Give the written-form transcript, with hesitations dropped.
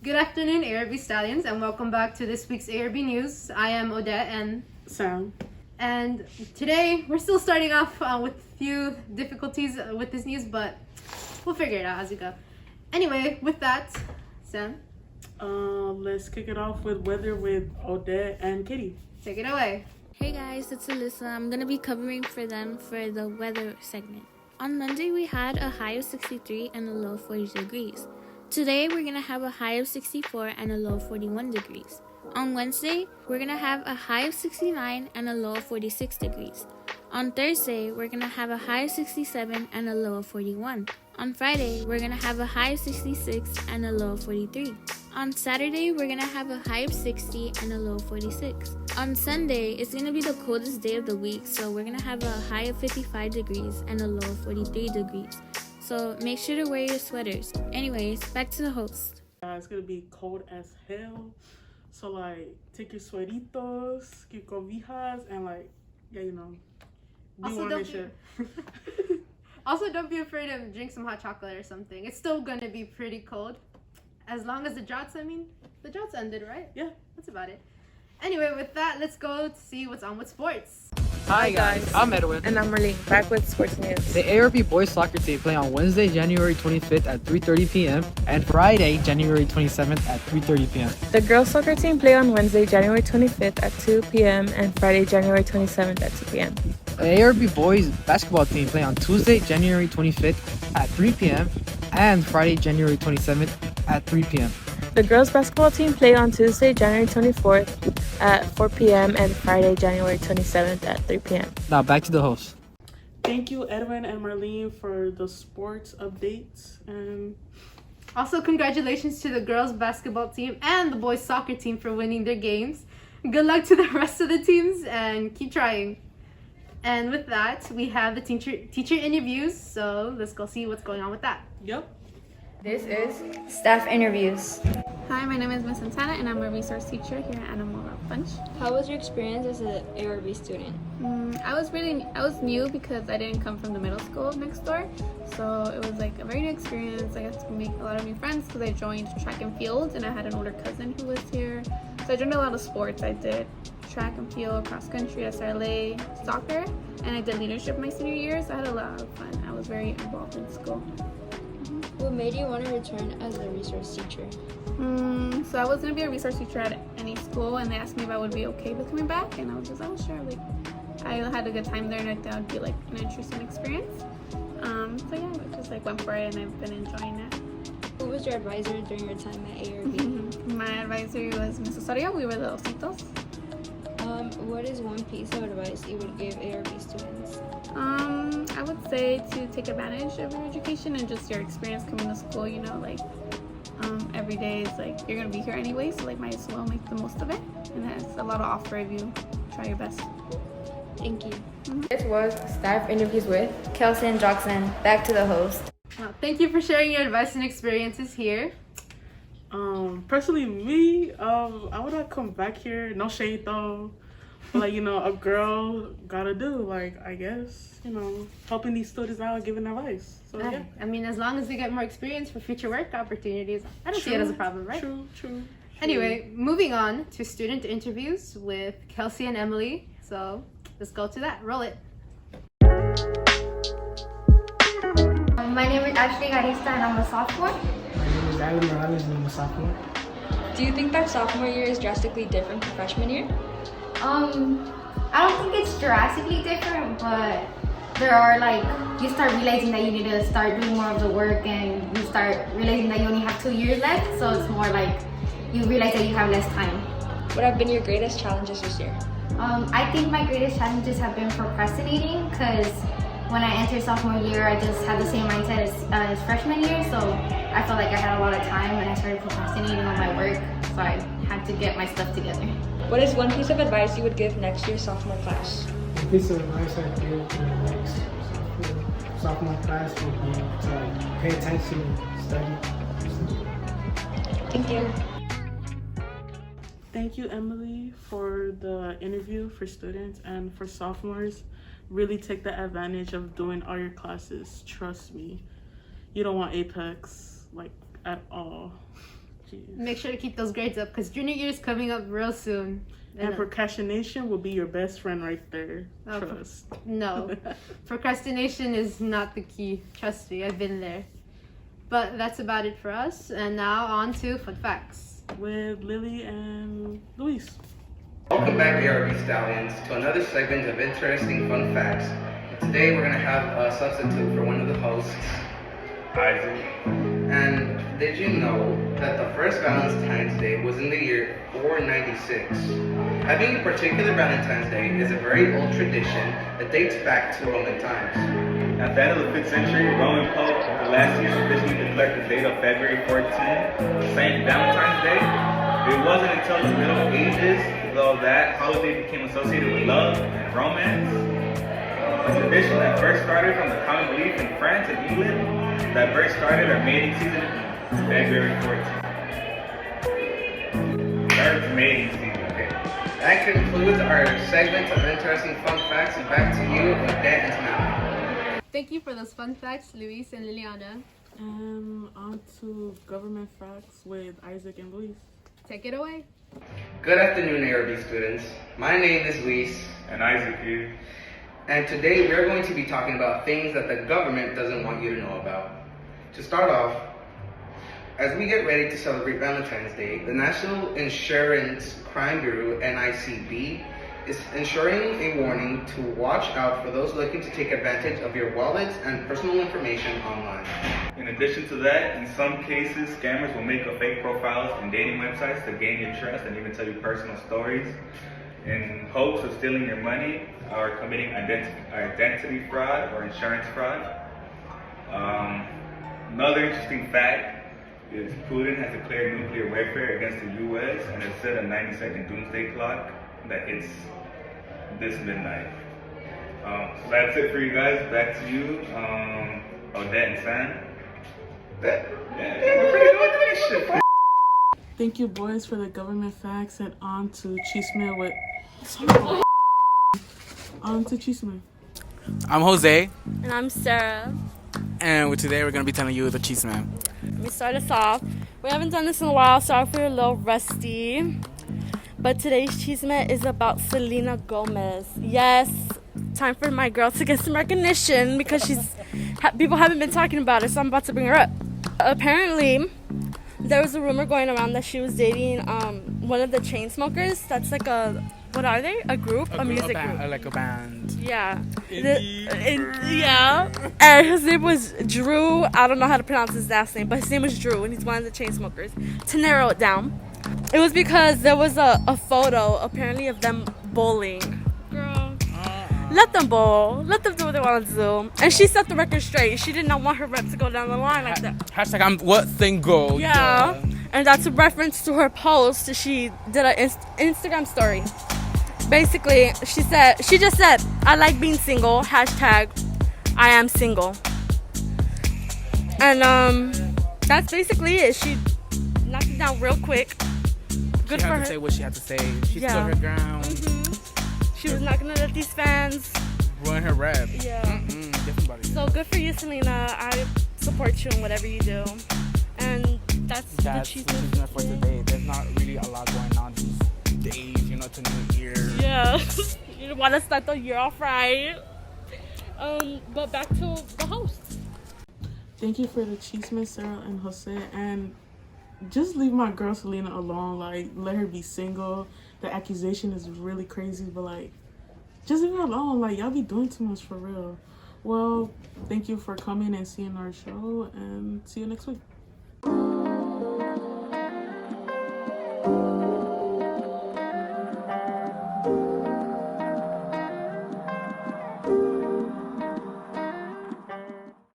Good afternoon, ARB Stallions, and welcome back to this week's ARB News. I am Odette and Sam. And today we're still starting off with a few difficulties with this news, but we'll figure it out as we go. Anyway, with that, Sam, let's kick it off with weather with Odette and Kitty. take it away. Hey guys, it's Alyssa. I'm going to be covering for them for the weather segment. On Monday, we had a high of 63 and a low of 40 degrees. Today, we're going to have a high of 64 and a low of 41 degrees. On Wednesday, we're going to have a high of 69 and a low of 46 degrees. On Thursday, we're going to have a high of 67 and a low of 41. On Friday, we're going to have a high of 66 and a low of 43. On Saturday, we're going to have a high of 60 and a low of 46. On Sunday, it's going to be the coldest day of the week, so we're going to have a high of 55 degrees and a low of 43 degrees. So make sure to wear your sweaters. Anyways, back to the host. It's going to be cold as hell. So, like, take your sueritos, keep cobijas, and, like, yeah, you know, be warm and shit. Also, don't be afraid to drink some hot chocolate or something. It's still going to be pretty cold. As long as the droughts ended, right? Yeah. That's about it. Anyway, with that, let's go to see what's on with sports. Hi guys, I'm Edwin. And I'm Marlene, back with sports news. The ARB boys soccer team play on Wednesday, January 25th at 3:30 p.m. and Friday, January 27th at 3:30 p.m. The girls soccer team play on Wednesday, January 25th at 2 p.m. and Friday, January 27th at 2 p.m. The ARB boys basketball team play on Tuesday, January 25th at 3 p.m. and Friday, January 27th at 3 p.m. The girls basketball team play on Tuesday, January 24th at 4 p.m. and Friday, January 27th at 3 p.m. Now back to the host. Thank you, Edwin and Marlene, for the sports updates. And Also, congratulations to the girls basketball team and the boys soccer team for winning their games. Good luck to the rest of the teams and keep trying. And with that, we have the teacher interviews. So let's go see what's going on with that. yep. This is staff interviews. Hi, my name is Miss Santana and I'm a resource teacher here at Animal Rock Bunch. How was your experience as an ARB student? I was new because I didn't come from the middle school next door, so it was like a very new experience. I got to make a lot of new friends because I joined track and field and I had an older cousin who was here. So I joined a lot of sports. I did track and field, cross country, SRLA, soccer, and I did leadership my senior year, so I had a lot of fun. I was very involved in school. What made you want to return as a resource teacher? So I was going to be a resource teacher at any school, and they asked me if I would be okay with coming back, and I was just, oh, sure. Like, I had a good time there, and I thought it would be, like, an interesting experience. So, yeah, I just, like, went for it, and I've been enjoying it. Who was your advisor during your time at ARB? My advisor was Mrs. Osorio. We were the ositos. What is one piece of advice you would give ARB students? I would say to take advantage of your education and just your experience coming to school, you know, like, every day is like you're gonna be here anyway, so like might as well make the most of it, and it has a lot of offer if you try your best. Thank you. This was staff interviews with Kelsey and Jackson. Back to the host. Well, thank you for sharing your advice and experiences here. Personally, me, I would not come back here. No shade though. But, like, you know, a girl gotta do, like, I guess, you know, helping these students out, giving advice. So yeah. I mean, as long as they get more experience for future work opportunities, I don't see it as a problem, right? True. Anyway, moving on to student interviews with Kelsey and Emily. So let's go to that. Roll it. My name is Ashley Garista and I'm a sophomore. My name is David Morales and I'm a sophomore. Do you think that sophomore year is drastically different from freshman year? I don't think it's drastically different, but there are like, you start realizing that you need to start doing more of the work, and you start realizing that you only have 2 years left, so it's more like you realize that you have less time. What have been your greatest challenges this year? I think my greatest challenges have been procrastinating, because when I entered sophomore year, I just had the same mindset as freshman year, so I felt like I had a lot of time and I started procrastinating on my work, so I had to get my stuff together. What is one piece of advice you would give next year's sophomore class? The piece of advice I'd give to the next sophomore class would be to like, pay attention and study. Thank you. Thank you, Emily, for the interview for students and for sophomores. Really take the advantage of doing all your classes. Trust me. You don't want Apex, like, at all. Jeez. Make sure to keep those grades up because junior year is coming up real soon. And procrastination will be your best friend right there. Oh, Trust. No, procrastination is not the key. Trust me, I've been there. But that's about it for us. And now on to fun facts. With Lily and Luis. Welcome back, ARB Stallions, to another segment of interesting fun facts. Today we're going to have a substitute for one of the hosts, Isaac. And did you know that the first Valentine's Day was in the year 496? Having a particular Valentine's Day is a very old tradition that dates back to Roman times. At the end of the 5th century, Roman Pope Gelasius officially declared the date of February 14th St. Valentine's Day. It wasn't until the Middle Ages, though, that holiday became associated with love and romance. A tradition that first started from the common belief in France and England that first started our mating season in February 14th. Our mating season, okay. That concludes our segment of interesting fun facts, and back to you, Odette and Tanaka. Thank you for those fun facts, Luis and Liliana. And on to government facts with Isaac and Luis. Take it away. Good afternoon, ARB students. My name is Luis. And Isaac here. And today we're going to be talking about things that the government doesn't want you to know about. To start off, as we get ready to celebrate Valentine's Day, the National Insurance Crime Bureau, NICB, is issuing a warning to watch out for those looking to take advantage of your wallets and personal information online. In addition to that, in some cases, scammers will make up fake profiles and dating websites to gain your trust and even tell you personal stories in hopes of stealing your money or committing identity fraud or insurance fraud. Another interesting fact is Putin has declared nuclear warfare against the U.S. and has set a 90-second doomsday clock that hits this midnight. So that's it for you guys. Back to you, Odette and Sam. We're pretty good at this shit. Thank you, boys, for the government facts, and on to Chisme with... On to Chisme. I'm Jose. And I'm Sarah. And today we're going to be telling you the Chisme. Let me start us off. We haven't done this in a while, so if we're a little rusty. But today's chisme is about Selena Gomez. Yes, time for my girl to get some recognition because people haven't been talking about her, so I'm about to bring her up. Apparently, there was a rumor going around that she was dating one of the Chainsmokers. That's like what are they? A group? A music group. Like a band. Yeah. Yeah. And his name was Drew. I don't know how to pronounce his last name, but his name was Drew, and he's one of the Chainsmokers. To narrow it down, it was because there was a photo, apparently, of them bowling. Girl. Let them bowl. Let them do what they want to do. And she set the record straight. She did not want her rep to go down the line like that. Hashtag I'm what single. Yeah. And that's a reference to her post. She did an Instagram story. Basically, she just said, I like being single. Hashtag I am single. And that's basically it. She knocked it down real quick. Good she for had her. to say what she had to say. She stood her ground. Mm-hmm. She was not gonna let these fans ruin her rep. Yeah. Different. So good for you, Selena. I support you in whatever you do. And that's the chisme for today. There's not really a lot going on these days, to New Year. Yeah. You want to start the year off right. But back to the host. Thank you for the chisme, Sarah and Jose, and just leave my girl Selena alone. Like, let her be single. The accusation is really crazy, but like, just leave her alone. Like, y'all be doing too much for real. Well, thank you for coming and seeing our show, and see you next week.